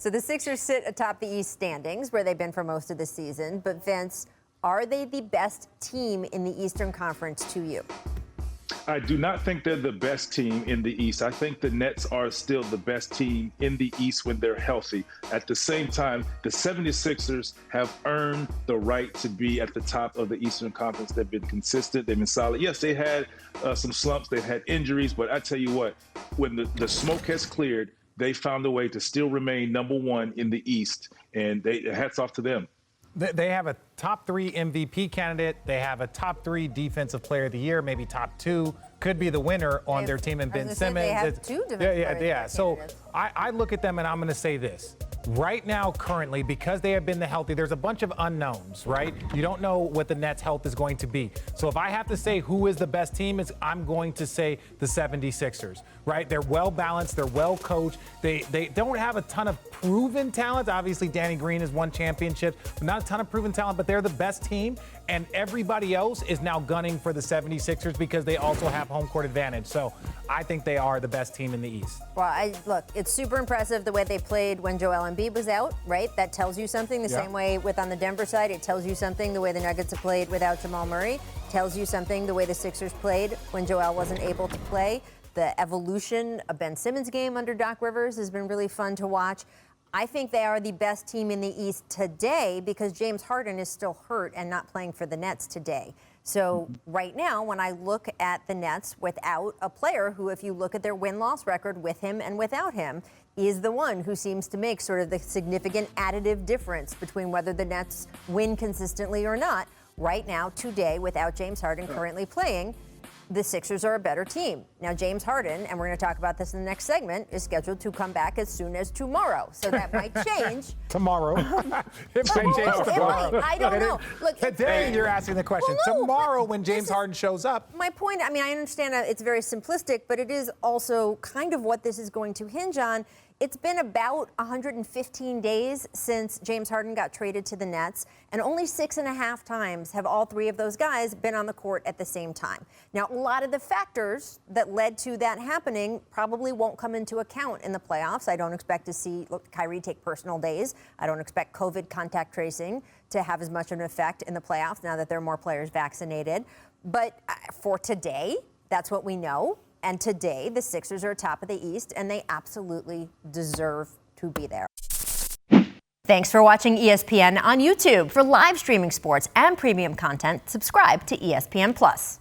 So the Sixers sit atop the East standings, where they've been for most of the season. But Vince, are they the best team in the Eastern Conference to you? I do not think they're the best team in the East. I think the Nets are still the best team in the East when they're healthy. At the same time, the 76ers have earned the right to be at the top of the Eastern Conference. They've been consistent. They've been solid. Yes, they had some slumps. They've had injuries. But I tell you what, when the smoke has cleared, they found a way to still remain number one in the East. And hats off to them. They have a top 3 MVP candidate. They have a top 3 defensive player of the year, maybe top 2. Could be the winner on their team in Ben Simmons. They have 2 defensive players. So I look at them and I'm going to say this. Right now, currently, because they have been the healthy, there's a bunch of unknowns, right? You don't know what the Nets' health is going to be. So if I have to say who is the best team, I'm going to say the 76ers, right? They're well-balanced. They're well-coached. They don't have a ton of proven talent. Obviously, Danny Green has won championships, but not a ton of proven talent, but they're the best team. And everybody else is now gunning for the 76ers because they also have home court advantage. So I think they are the best team in the East. Well, look, it's super impressive the way they played when Joel Embiid was out, right? That tells you something. The same way with on the Denver side, it tells you something. The way the Nuggets have played without Jamal Murray tells you something. The way the Sixers played when Joel wasn't able to play. The evolution of Ben Simmons' game under Doc Rivers has been really fun to watch. I think they are the best team in the East today because James Harden is still hurt and not playing for the Nets today. So right now, when I look at the Nets without a player who, if you look at their win-loss record with him and without him, is the one who seems to make sort of the significant additive difference between whether the Nets win consistently or not. Right now, today, without James Harden currently playing, the Sixers are a better team. Now, James Harden, and we're going to talk about this in the next segment, is scheduled to come back as soon as tomorrow. So that might change. Tomorrow. It might change tomorrow. I don't know. Look, today you're asking the question. Well, no, tomorrow when James Harden shows up. My point, I mean, I understand it's very simplistic, but it is also kind of what this is going to hinge on. It's been about 115 days since James Harden got traded to the Nets, and only 6.5 times have all 3 of those guys been on the court at the same time. Now, a lot of the factors that led to that happening probably won't come into account in the playoffs. I don't expect to see Kyrie take personal days. I don't expect COVID contact tracing to have as much of an effect in the playoffs now that there are more players vaccinated. But for today, that's what we know. And today, the Sixers are top of the East, and they absolutely deserve to be there. Thanks for watching ESPN on YouTube. For live streaming sports and premium content, subscribe to ESPN+.